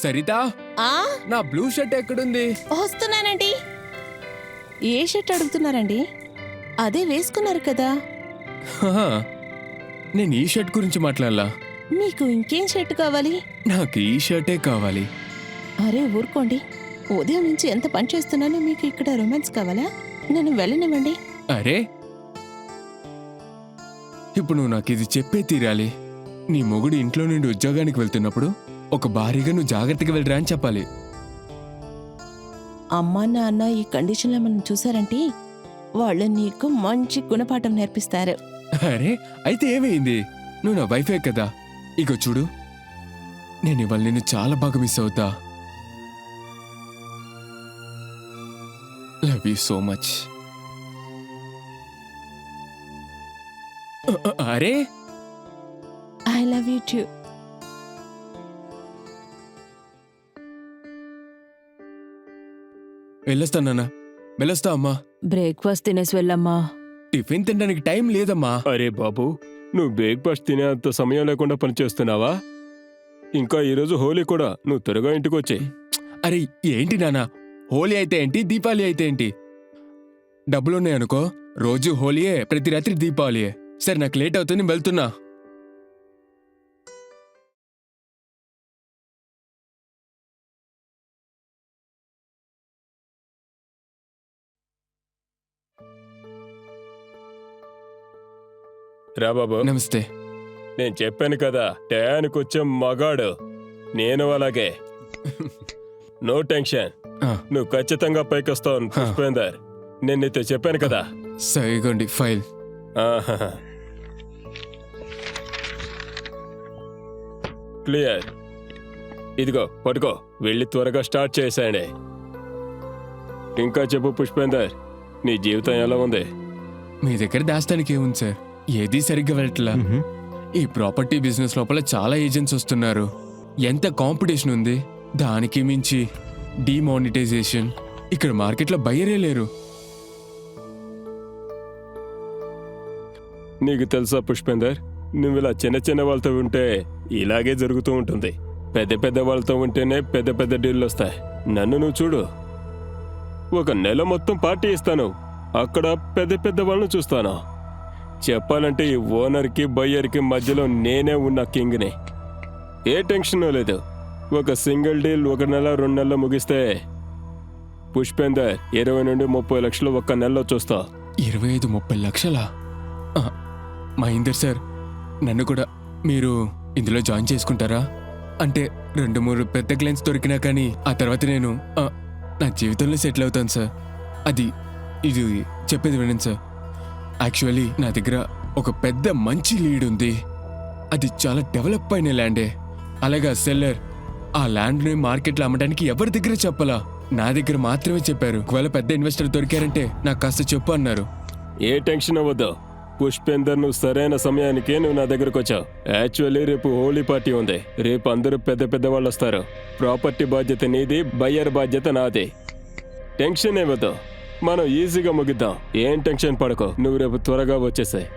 సరిత, ఆ నా blue shirt ఎక్కడుంది? వస్తున్నానండి. ఏ షర్ట్ అడుగుతున్నారండి? అదే వేసుకున్నారు కదా. హహ, నేను ఈ షర్ట్ గురించి మాట్లాడాలా? మీకు ఇంకేం షర్ట్ కావాలి? నాకు ఈ షర్టే కావాలి. అరే ఊరుకోండి, ఉదయం నుంచి ఎంత పని చేస్తున్నానో మీకు ఇక్కడ రొమాన్స్ కావాలా? నన్ను వెళ్ళనివ్వండి. అరే, ఇప్పుడు నువ్వు నాకు ఇది చెప్పే తీరాలి. నీ మొగుడు ఇంట్లో నుండి ఉద్యోగానికి వెళ్తున్నప్పుడు ఒక భారీగా నువ్వు జాగ్రత్తగా వెళ్ళరా అని చెప్పాలి. అమ్మా నాన్న ఈ కండిషన్లో మనం చూసారంటే వాళ్ళు నీకు మంచి గుణపాఠం నేర్పిస్తారు. అరే, అయితే ఏమైంది? నువ్వు నా వైఫే కదా. ఇగో చూడు, నేను ఇవాళ నిన్ను చాలా బాగా మిస్ అవుతా. Love you so much. అరే, ఐ లవ్ యూ టూ. వెళ్ళొస్తానా? వెళ్ళొస్తా అమ్మా. బ్రేక్ఫాస్ట్ తినేసి వెళ్ళమ్మా. టిఫిన్ తినడానికి టైం లేదమ్మా. అరే బాబు, నువ్వు బ్రేక్ఫాస్ట్ తినేంత సమయం లేకుండా పనిచేస్తున్నావా? ఇంకా ఈరోజు హోలీ కూడా, నువ్వు త్వరగా ఇంటికి వచ్చే. అరే ఏంటి నాన్న, హోలీ అయితే ఏంటి, దీపావళి అయితే ఏంటి? డబ్బులున్నాయనుకో, రోజు హోలీయే, ప్రతి రాత్రి దీపావళియే. సరే, నాకు లేట్ అవుతుంది, నేను వెళ్తున్నా. రా బాబు. నమస్తే. నేను చెప్పాను కదా, టయానికి వచ్చే మగాడు. నేను అలాగే. నో టెన్షన్, ఆ, నువ్వు ఖచ్చితంగా పైకొస్తావు పుష్పేందర్. నేను నీతో చెప్పాను కదా. సరిగోండి ఫైల్. ఆహాహా. క్లియర్. ఇదిగో పట్టుకో, వెళ్ళి త్వరగా స్టార్ట్ చేసేయండి. ఇంకా చెప్పు పుష్పేందర్, నీ జీవితం ఎలా ఉంది? మీ దగ్గర దాస్తానికి ఏముంది సార్? ఏదీ సరిగ్గా వెళ్ళట్లా. ఈ ప్రాపర్టీ బిజినెస్ లోపల చాలా ఏజెంట్స్ వస్తున్నారు. ఎంత కాంపిటీషన్ ఉంది. దానికి మించి డిమానిటైజేషన్. ఇక్కడ మార్కెట్లో బయ్యరే లేరు. నీకు తెలుసా పుష్పేందర్, నువ్వు ఇలా చిన్న చిన్న వాళ్ళతో ఉంటే ఇలాగే జరుగుతూ ఉంటుంది. పెద్ద పెద్ద వాళ్ళతో ఉంటేనే పెద్ద పెద్ద డీళ్ళు వస్తాయి. నన్ను నువ్వు చూడు, ఒక నెల మొత్తం పార్టీ ఇస్తాను, అక్కడ పెద్ద పెద్ద వాళ్ళను చూస్తాను. చెప్పాలంటే ఈ ఓనర్కి బయ్యర్కి మధ్యలో నేనే ఉన్న కింగ్ని. ఏ టెన్షన్ లేదు. ఒక సింగిల్ డీల్ 1 నెల 2 నెలల్లో ముగిస్తే పుష్పేందర్ 20 నుండి 30 లక్షలు ఒక్క నెలలో చూస్తా. 25-30 లక్షలా? మహేందర్ సార్, నన్ను కూడా మీరు ఇందులో జాయిన్ చేసుకుంటారా? అంటే 2-3 పెద్ద క్లయింట్స్ దొరికినా కానీ ఆ తర్వాత నేను నా జీవితంలో సెటిల్ అవుతాను సార్. ఇది చెప్పేది వినండి సార్. యాక్చువల్లీ నా దగ్గర ఒక పెద్ద మంచి లీడ్ ఉంది. అది చాలా డెవలప్ అయిన ల్యాండే. అలాగా సెల్లర్ ఆ ల్యాండ్ని మార్కెట్లో అమ్మడానికి ఎవరి దగ్గర చెప్పలా, నా దగ్గర మాత్రమే చెప్పారు. ఒకవేళ పెద్ద ఇన్వెస్టర్ దొరికారంటే నాకు కాస్త చెప్పు అన్నారు. ఏ టెన్షన్ అవ్వద్దు పుష్పేందర్, నువ్వు సరైన సమయానికే నువ్వు నా దగ్గరకు వచ్చావు. యాక్చువల్లీ రేపు హోలీ పార్టీ ఉంది. రేపు అందరూ పెద్ద పెద్ద వాళ్ళు వస్తారు. ప్రాపర్టీ బాధ్యత నీది, బయ్యర్ బాధ్యత నాది. టెన్షన్ ఏవద్దు, మనం ఈజీగా ముగిద్దాం. ఏం టెన్షన్ పడకో, నువ్వు రేపు త్వరగా వచ్చేసాయి.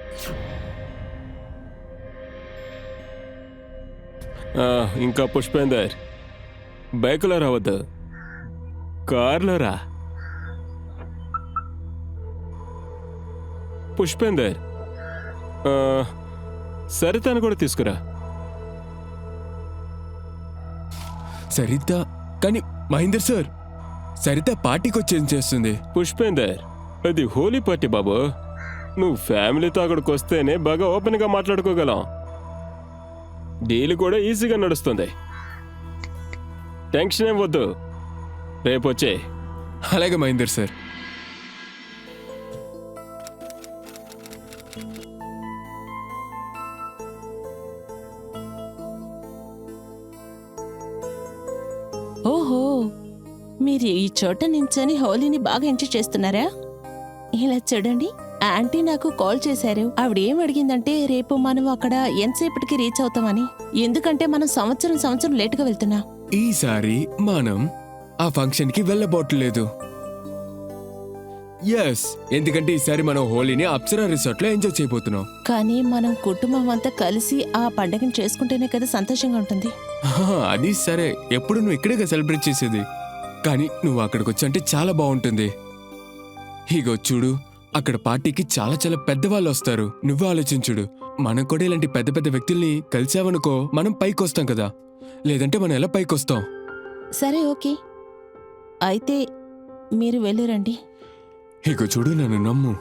ఇంకా పుష్పేందర్, బైక్లో రావద్దు, కార్లో రా. పుష్పేందర్, సరితను కూడా తీసుకురా. సరిత? కానీ మహేందర్ సార్, సరిత పార్టీకి వచ్చేం చేస్తుంది? పుష్పేందర్, అది హోలీ పార్టీ బాబు. నువ్వు ఫ్యామిలీతో అక్కడికి వస్తేనే బాగా ఓపెన్గా మాట్లాడుకోగలం. డీల్ కూడా ఈజీగా నడుస్తుంది. టెన్షన్ ఏం వద్దు, రేపు వచ్చే. అలాగే మహేందర్ సార్. ఓహో, మీరు ఈ చోట నించొని హోలీని బాగా ఎంజాయ్ చేస్తున్నారా? ఇలా చూడండి, ఆంటీ నాకు కాల్ చేశారు. ఆవిడ ఏం అడిగిందంటే రేపు మనం అక్కడ ఎంతసేపటికి రీచ్ అవుతామని. ఎందుకంటే మనం సంవత్సరం లేటుగా వెళ్తున్నాం. ఈసారి మనం ఆ ఫంక్షన్కి వెళ్ళబోట్లేదు. ఎస్, ఎందుకంటే ఈసారి మనం హోలీని అప్సరా రిసార్ట్ లో ఎంజాయ్ చేయబోతున్నాం. కానీ మనం కుటుంబం అంతా కలిసి ఆ పండగను చేసుకుంటేనే కదా సంతోషంగా ఉంటుంది. అది సరే, ఎప్పుడు నువ్వు ఇక్కడే సెలబ్రేట్ చేసేది, కానీ నువ్వు అక్కడికి వచ్చి చాలా బాగుంటుంది. ఇగో చూడు, అక్కడ పార్టీకి చాలా చాలా పెద్దవాళ్ళు వస్తారు. నువ్వు ఆలోచించుడు, మనం కూడా ఇలాంటి పెద్ద పెద్ద వ్యక్తుల్ని కలిసావనుకో మనం పైకి వస్తాం కదా, లేదంటే మనం ఎలా పైకి వస్తాం? సరే ఓకే, అయితే మీరు వెళ్ళిరండి. ఇక చూడు, నన్ను నమ్ము,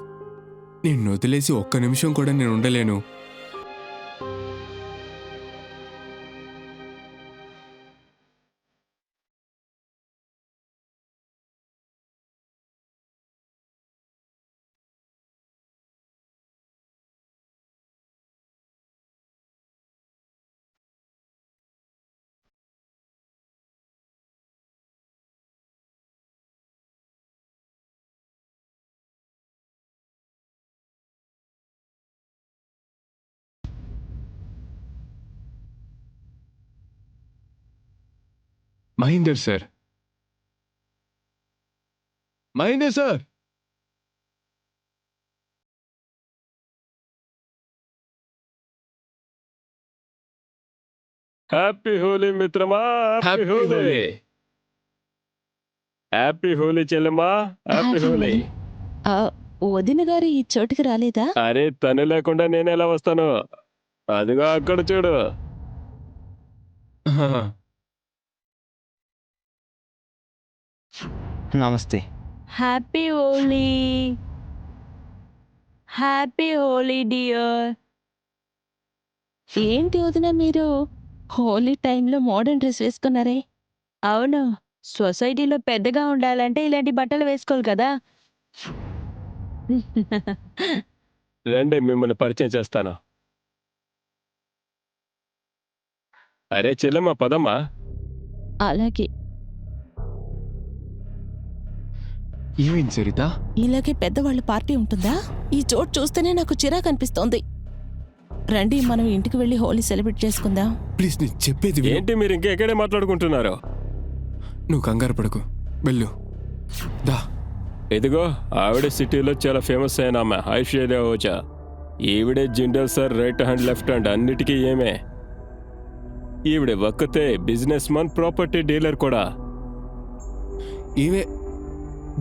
నిన్ను వదిలేసి ఒక్క నిమిషం కూడా నేను ఉండలేను. Mahender sir, Mahender sir, happy Holi మిత్రమా, హ్యాపీ హోలీ. హ్యాపీ హోలీ చెల్లెమ్మా, హ్యాపీ హోలీ. ఆ, వదిన గారు ఈ చోటుకి రాలేదా? అరే, తను లేకుండా నేను ఎలా వస్తాను? అదిగో అక్కడ చూడు. నమస్తే. Happy Holi, happy Holi dear. ఏంటి వదిన మీరు హోలీ టైంలో మోడర్న్ డ్రెస్ వేసుకున్నారే? అవును, సొసైటీలో పెద్దగా ఉండాలంటే ఇలాంటి బట్టలు వేసుకోవాలి కదా. రండి, మిమ్మల్ని పరిచయం చేస్తాను. అరే చెల్లెమ్మా, పదమ్మా. అలాగే. ఏమైంది సరిత? ఇలాగే పెద్దవాళ్ళ పార్టీ ఉంటుందా? ఈ చోటు చూస్తేనే నాకు చిరాకు అనిపిస్తోంది. రండి, మనం ఇంటికి వెళ్ళి హోలీ సెలబ్రేట్ చేసుకుందాం. ప్లీజ్, నేను చెప్పేది విను. ఏంటి మీరు ఇంకెక్కడే మాట్లాడుకుంటున్నారు? నువ్వు కంగారు పడకు, వెళ్ళు. దా. ఇదిగో, ఆవిడ సిటీలో చాలా ఫేమస్ అయిన ఆమె ఐశ్వర్య ఓజా. ఈవిడే Jindal sir right hand left hand అన్నిటికీ ఏమే. ఈవిడ ఒక్కతే బిజినెస్ మన్, ప్రాపర్టీ డీలర్ కూడా. ఈమె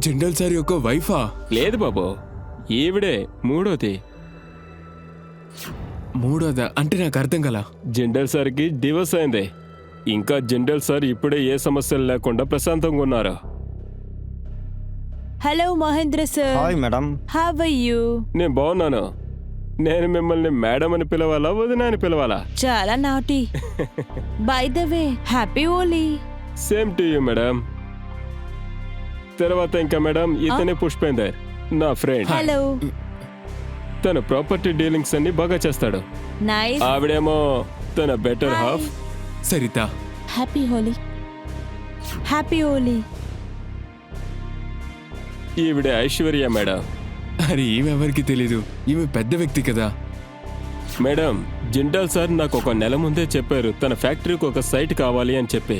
జిండల్ సార్ యొక్క వైఫా? లేదు బాబు, ఈవిడే మూడోది. మూడోదా అంటే నాకు అర్థం కల. జిండల్ సార్కి డివోర్స్ అయింది. ఇంకా జిండల్ సార్ ఇప్పుడే ఏ సమస్యలు లేకుండా ప్రశాంతంగా ఉన్నారు. Hello Mahendra sir, hi madam. How are you? నేను బాగున్నాను. నేను మిమ్మల్ని మేడం అని పిలవాలా, వదిన అని పిలవాలా? చాలా నాటి. By the way, happy Holi. Same to you madam. తర్వాత ఇంకా మేడం, ఇతనే పుష్పేందర్, నా ఫ్రెండ్. హలో. తన ప్రాపర్టీ డీలింగ్స్ అన్ని బాగా చేస్తాడు. నైస్. ఆవిడేమో తన better half Sarita. Happy Holi. Happy Holi. ఈవిడే ఐశ్వర్య మేడం. అరే, ఈమె ఎవరికి తెలీదు, ఈమె పెద్ద వ్యక్తి కదా. మేడం, జిండాల్ సార్ నాకు ఒక నెల ముందే చెప్పారు తన ఫ్యాక్టరీకి ఒక సైట్ కావాలి అని చెప్పి.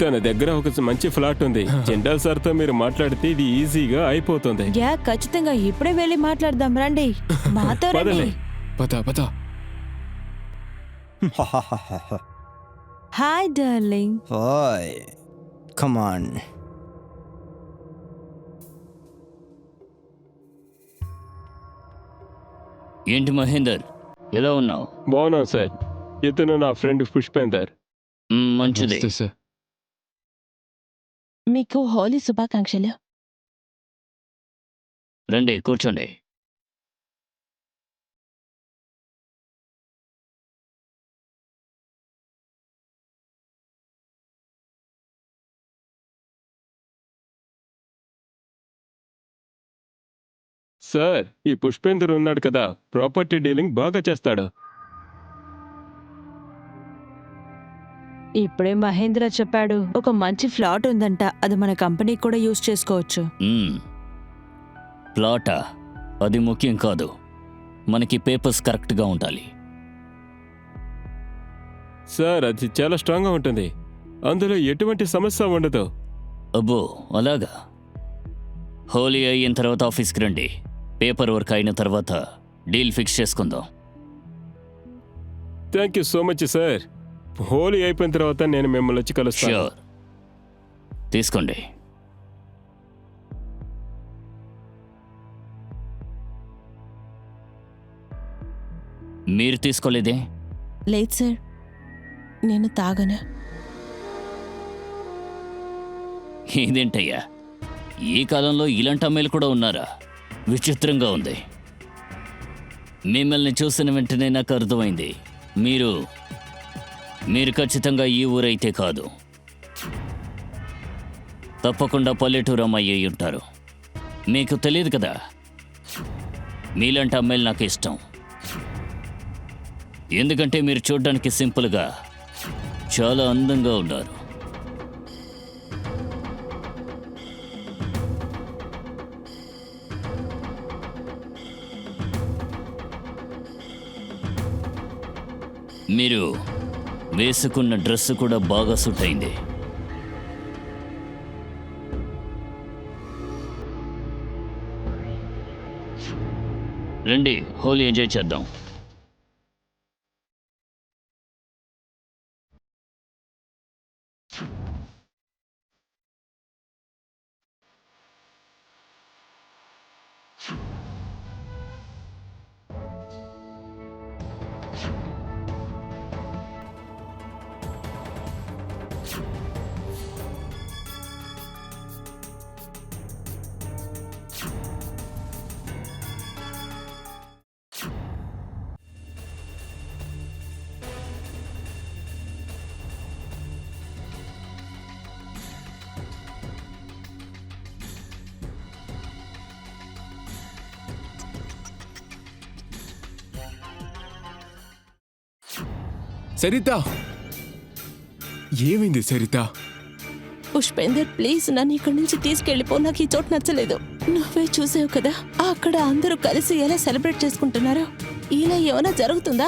తన దగ్గర ఒక మంచి ఫ్లాట్ ఉంది. జిండాల్ సార్ తో మీరు మాట్లాడితే ఇది ఈజీగా అయిపోతుంది. యా, ఖచ్చితంగా ఇప్పుడే వెళ్ళి మాట్లాడదాం. రండి, మాతో రండి. పదండి. పద పద. Hi darling. Hi. Come on. ఏంటి మహేందర్, ఎలా ఉన్నావు? బాగున్నాను సార్. ఇతను నా ఫ్రెండ్ పుష్పేందర్. మంచిది. నమస్తే సార్. మీకు హోలీ శుభాకాంక్షలు. రండి, కూర్చోండి. సార్, ఈ పుష్పేందర్ ఉన్నాడు కదా, ప్రాపర్టీ డీలింగ్ బాగా చేస్తాడు. ఇప్పుడే మహేంద్ర చెప్పాడు, ఒక మంచి ఫ్లాట్ ఉందంట, అది మన కంపెనీ కూడా యూజ్ చేసుకోవచ్చు. ప్లాటా? అది ముఖ్యం కాదు, మనకి పేపర్స్ కరెక్ట్గా ఉండాలి. సార్, అది చాలా స్ట్రాంగ్గా ఉంటుంది. అందులో ఎటువంటి సమస్య ఉండదు. అబ్బో, అలాగా? హోలీ అయిన తర్వాత ఆఫీస్కి రండి. పేపర్ వర్క్ అయిన తర్వాత డీల్ ఫిక్స్ చేసుకుందాం. Thank you so much sir. Holi అయిపోయిన తర్వాత నేను మిమ్మల్ని వచ్చి కలుస్తాను. ష్యూర్. తీసుకోండి. మీరు తీసుకోలేదే? లేదు సార్, నేను తాగను. ఇదేంటయ్యా, ఈ కాలంలో ఇలాంటి అమ్మాయిలు కూడా ఉన్నారా? విచిత్రంగా ఉంది. మిమ్మల్ని చూసిన వెంటనే నాకు అర్థమైంది, మీరు ఖచ్చితంగా ఈ ఊరైతే కాదు, తప్పకుండా పల్లెటూరు అమ్మాయి అయి ఉంటారు. మీకు తెలియదు కదా, మీలాంటి అమ్మాయిలు నాకు ఇష్టం. ఎందుకంటే మీరు చూడడానికి సింపుల్గా చాలా అందంగా ఉన్నారు. మీరు వేసుకున్న డ్రెస్ కూడా బాగా సూట్ అయింది. రండి, హోలీ ఎంజాయ్ చేద్దాం. సరిత, ఏమైంది సరిత? పుష్పేందర్ ప్లీజ్ నన్ను ఇక్కడి నుంచి తీసుకెళ్ళిపో. నాకు ఈ చోటు నచ్చలేదు. నువ్వే చూసావు కదా అక్కడ అందరూ కలిసి ఎలా సెలబ్రేట్ చేసుకుంటున్నారో. ఇలా ఏమైనా జరుగుతుందా?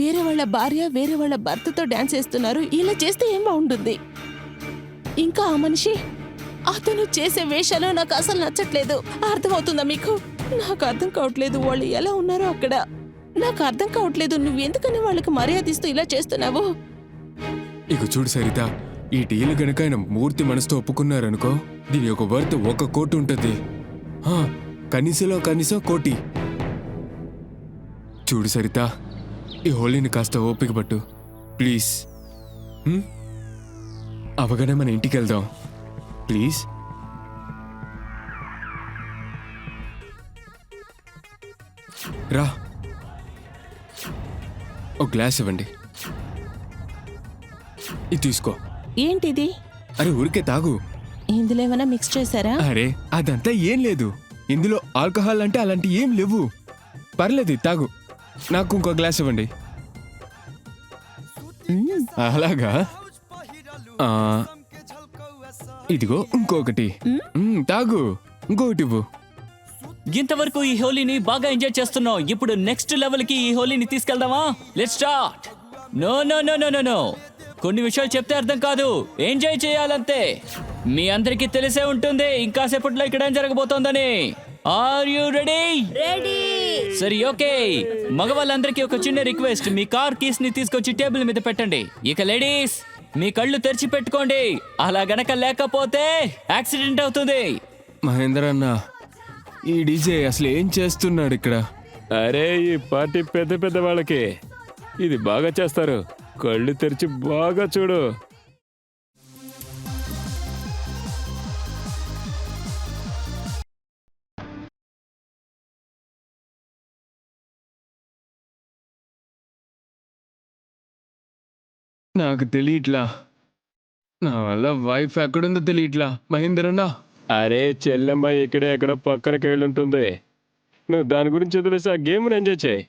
వేరే వాళ్ళ భార్య వేరే వాళ్ళ భర్తతో డాన్స్ చేస్తున్నారు. ఇలా చేస్తే ఏం బాగుంటుంది? ఇంకా ఆ మనిషి, అతను చేసే వేషాలు నాకు అసలు నచ్చట్లేదు. అర్థమవుతుందా మీకు? నాకు అర్థం కావట్లేదు వాళ్ళు ఎలా ఉన్నారో అక్కడ. నాకు అర్థం కావట్లేదు నువ్వు ఎందుకని వాళ్ళకి మర్యాద ఇస్తూ ఇలా చేస్తున్నావు. ఇక చూడు సరిత, ఈ డీల్ గనక ఆయన మూర్తి మనసుతో ఒప్పుకున్నారనుకో, దీని యొక్క వర్త్ 1 కోటి ఉంటుంది. కనీసంలో కనీసం 1 కోటి. చూడు సరిత, ఈ హోలీని కాస్త ఓపిక పట్టు ప్లీజ్. అవగానే మన ఇంటికి వెళ్దాం ప్లీజ్. రా, ఒక గ్లాస్ ఇవ్వండి. ఇది తీసుకో. ఏంటిది? అరే ఊరికే తాగు. ఇందులో ఏమైనా మిక్స్ చేశారా? అరే అదంతా ఏం లేదు. ఇందులో ఆల్కహాల్ అంటే అలాంటి ఏం లేవు. పర్లేదు తాగు. నాకు ఇంకో గ్లాస్ ఇవ్వండి. అలాగా? ఇదిగో ఇంకొకటి. తాగు, ఇంకొకటి ఇవ్వు. ఇంతవరకు ఈ హోలీని బాగా ఎంజాయ్ చేస్తున్నాం. ఇప్పుడు నెక్స్ట్ లెవెల్కి ఈ హోలీని తీసుకెళ్దామా? Let's start. No no no no no no కొన్ని విషయాలు చెప్తే అర్థం కాదు, ఎంజాయ్ చేయాలంతే. మీ అందరికీ తెలిసే ఉంటుంది ఇంకాసేపట్లో ఇక్కడ ఏం జరగబోతోందని. Are you ready? సరే ఓకే. మగవాళ్ళందరికీ ఒక చిన్న రిక్వెస్ట్, మీ కార్ కీస్ ని తీసుకొచ్చి టేబుల్ మీద పెట్టండి. ఇక లేడీస్, మీ కళ్ళు తెరిచి పెట్టుకోండి. అలా గనక లేకపోతే యాక్సిడెంట్ అవుతుంది. మహేందర్ అన్న, ఈ డీజే అసలు ఏం చేస్తున్నాడు ఇక్కడ? అరే ఈ పార్టీ పెద్ద పెద్ద వాళ్ళకి ఇది బాగా చేస్తారు. కళ్ళు తెరిచి బాగా చూడు. నాకు తెలియట్లా. నా వల్ల వైఫ్ ఎక్కడుందో తెలియట్లా. మహేందర్ అన్న, అరే చెల్లెమ్మ ఇక్కడే ఎక్కడో పక్కనకి వెళ్ళుంటుంది. నువ్వు దాని గురించి వదిలేసి ఆ గేమ్ని ఎంజాయ్ చేయి.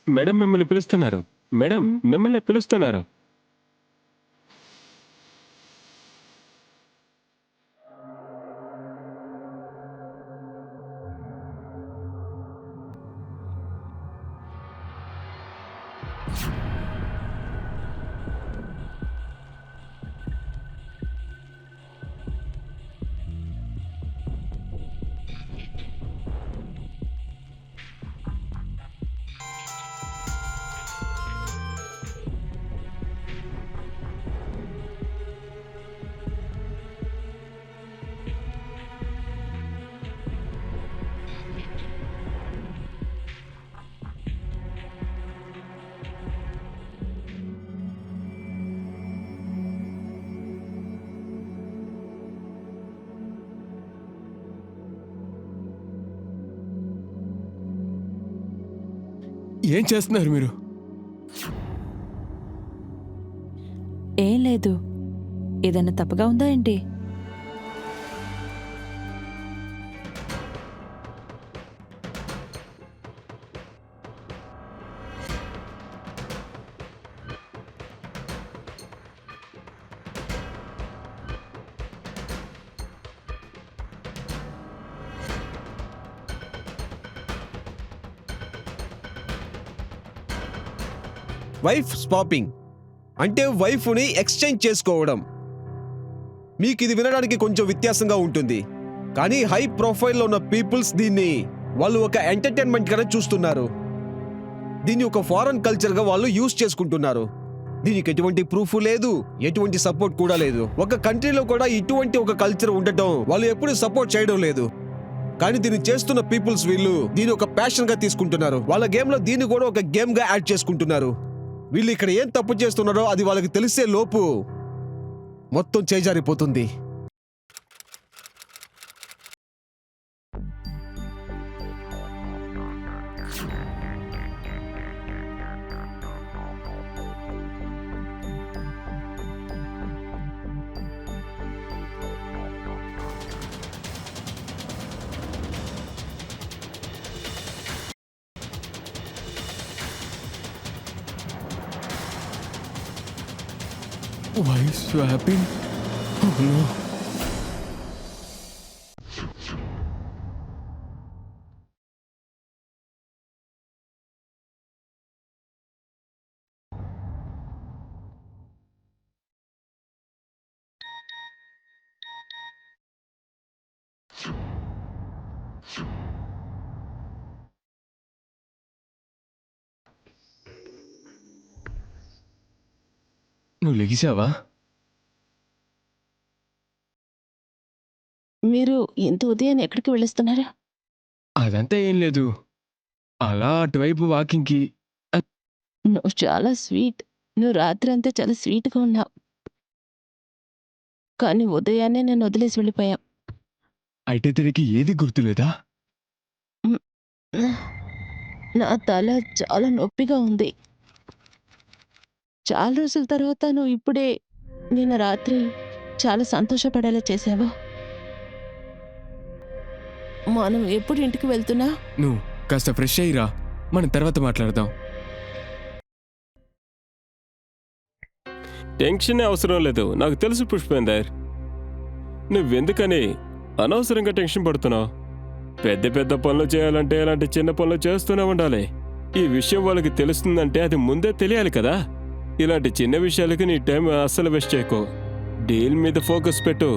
మేడం మిమ్మల్ని పిలుస్తున్నారు. మేడం మిమ్మల్ని పిలుస్తున్నారు. ఏం చేస్తున్నారు మీరు? ఏం లేదు. ఏదైనా తప్పుగా ఉందా ఏంటి? వైఫ్ స్వాపింగ్ అంటే వైఫ్ని ఎక్స్చేంజ్ చేసుకోవడం. మీకు ఇది వినడానికి కొంచెం వ్యత్యాసంగా ఉంటుంది, కానీ హై ప్రొఫైల్లో ఉన్న పీపుల్స్ దీన్ని వాళ్ళు ఒక ఎంటర్టైన్మెంట్ గా చూస్తున్నారు. దీన్ని ఒక ఫారెన్ కల్చర్గా వాళ్ళు యూజ్ చేసుకుంటున్నారు. దీనికి ఎటువంటి ప్రూఫ్ లేదు, ఎటువంటి సపోర్ట్ కూడా లేదు. ఒక కంట్రీలో కూడా ఇటువంటి ఒక కల్చర్ ఉండటం వాళ్ళు ఎప్పుడు సపోర్ట్ చేయడం లేదు. కానీ దీన్ని చేస్తున్న పీపుల్స్ వీళ్ళు దీన్ని ఒక ప్యాషన్ గా తీసుకుంటున్నారు. వాళ్ళ గేమ్ లో దీన్ని కూడా ఒక గేమ్ గా యాడ్ చేసుకుంటున్నారు. వీళ్ళు ఇక్కడ ఏం తప్పు చేస్తున్నారో అది వాళ్ళకి తెలిసే లోపు మొత్తం చేజారిపోతుంది. Wife swapping? Oh no. నువ్వు లెగిసావా? మీరు ఇంత ఉదయం ఎక్కడికి వెళ్ళొస్తున్నారా? అదంతా ఏం లేదు, అలా అటువైపు వాకింగ్కి. నువ్వు చాలా స్వీట్. నువ్వు రాత్రి అంతా చాలా స్వీట్గా ఉన్నావు, కానీ ఉదయాన్నే నేను వదిలేసి వెళ్ళిపోయాం. అయితే తిరిగి ఏది గుర్తులేదా? నా తల చాలా నొప్పిగా ఉంది. చాలా రోజుల తర్వాత నువ్వు ఇప్పుడే నిన్న రాత్రి చాలా సంతోషపడేలా చేసావు. మనం ఎప్పుడు ఇంటికి వెళ్తున్నా? నువ్వు కాస్త ఫ్రెష్ అయ్యిరా, మనం తర్వాత మాట్లాడదాం. టెన్షన్ అవసరం లేదు, నాకు తెలుసు పుష్పేందర్. నువ్వెందుకని అనవసరంగా టెన్షన్ పడుతున్నావు? పెద్ద పెద్ద పనులు చేయాలంటే ఇలాంటి చిన్న పనులు చేస్తూనే ఉండాలి. ఈ విషయం వాళ్ళకి తెలుస్తుందంటే అది ముందే తెలియాలి కదా. ఇలాంటి చిన్న విషయాలకి నీ టైం అస్సలు వేస్ట్ చేయకు. డీల్ మీద ఫోకస్ పెట్టు.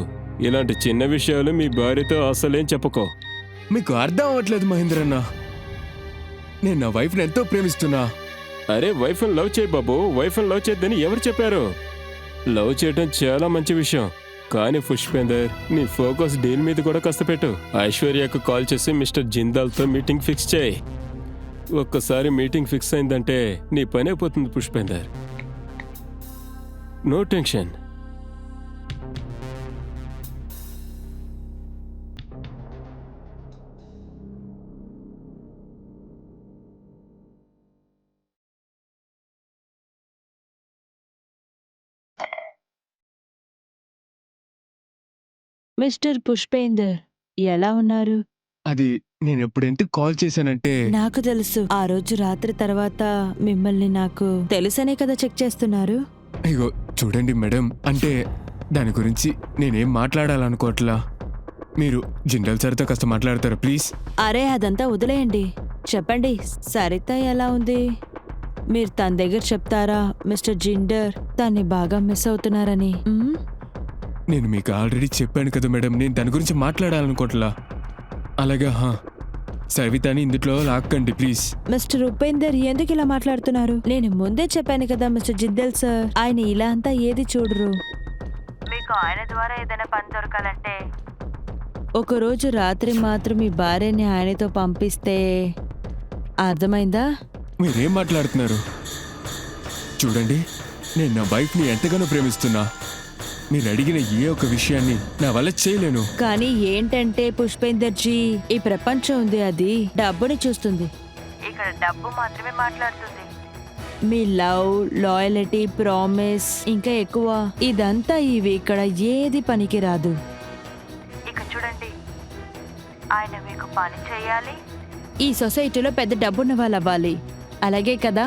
ఇలాంటి చిన్న విషయాలు మీ భార్యతో అస్సలేం చెప్పుకో. మీకు అర్థం అవ్వట్లేదు మహేంద్ర అన్న, నేను నా వైఫ్ని ఎంతో ప్రేమిస్తున్నా. అరే వైఫ్ని లవ్ చేయి బాబు, వైఫ్ని లవ్ చేయొద్దని ఎవరు చెప్పారు? లవ్ చేయడం చాలా మంచి విషయం, కానీ పుష్పేందర్ నీ ఫోకస్ డీల్ మీద కూడా కాస్త పెట్టు. ఐశ్వర్యకు కాల్ చేసి మిస్టర్ జిందాల్తో మీటింగ్ ఫిక్స్ చేయి. ఒక్కసారి మీటింగ్ ఫిక్స్ అయిందంటే నీ పని అయిపోతుంది Pushpender. No tension. Mister Pushpender, ఎలా ఉన్నారు? అది నేను ఎప్పుడు ఎందుకు కాల్ చేశానంటే నాకు తెలుసు ఆ రోజు రాత్రి తర్వాత మిమ్మల్ని నాకు తెలుసనే కదా చెక్ చేస్తున్నారు. ఇగో చూడండి మేడం, అంటే దాని గురించి నేనేం మాట్లాడాలనుకోవట్లా. మీరు జిండల్ సార్తో కాస్త మాట్లాడతారా ప్లీజ్? అరే అదంతా వదిలేయండి. చెప్పండి, సరిత ఎలా ఉంది? మీరు తన దగ్గర చెప్తారా మిస్టర్ జిండర్ తన్ని బాగా మిస్ అవుతున్నారని? నేను మీకు ఆల్రెడీ చెప్పాను కదా మేడం, నేను దాని గురించి మాట్లాడాలనుకోవట్లా. అలాగే సవితాని ఇందులో లాక్కండి ప్లీజ్. మిస్టర్ ఉపేందర్ ఎందుకు ఇలా మాట్లాడుతున్నారు? నేను ముందే చెప్పాను కదా మిస్టర్ జిందల్ సార్, ఆయన ఇలా అంతా ఏది చూడరు. మీకు ఆయన ద్వారా ఏదైనా పని దొరకాలంటే ఒకరోజు రాత్రి మాత్రం మీ భార్యని ఆయనతో పంపిస్తే అర్థమైందా? మీరేం మాట్లాడుతున్నారు? చూడండి, నేను నా వైఫ్ని ఎంతగానో ప్రేమిస్తున్నా. మీరు అడిగిన ఏ ఒక విషయాన్ని నా వల్ల చేయలేను. కానీ ఏంటంటే పుష్పేందర్ జీ, ఈ ప్రపంచం ఉంది అది డబ్బుని చూస్తుంది. ఇక్కడ డబ్బు మాత్రమే మాట్లాడుతుంది. మీ లవ్, లాయల్టీ, ప్రామిస్ ఇంకా ఎక్కువ ఇదంతా ఇవి ఇక్కడ ఏది పనికి రాదు. ఇక చూడండి, ఆయన మీకు పని చేయాలి, ఈ సొసైటీలో పెద్ద డబ్బున్న వాళ్ళు అవ్వాలి, అలాగే కదా?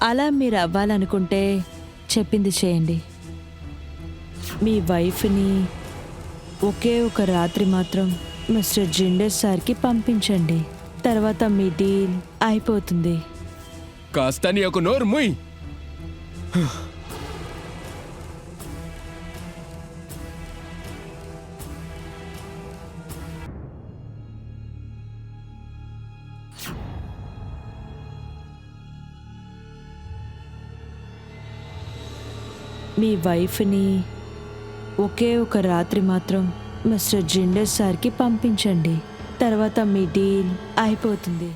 అలా మీరు అవ్వాలనుకుంటే చెప్పింది చేయండి. మీ వైఫ్ని ఒకే ఒక రాత్రి మాత్రం మిస్టర్ జిండర్ సార్కి పంపించండి. తర్వాత మీ డీల్ అయిపోతుంది. కాస్త నీ ఒక నోరు ముయ్. మీ వైఫ్ని ఒకే ఒక రాత్రి మాత్రం మిస్టర్ జిండర్ సార్కి పంపించండి. తర్వాత మీ డీల్ అయిపోతుంది.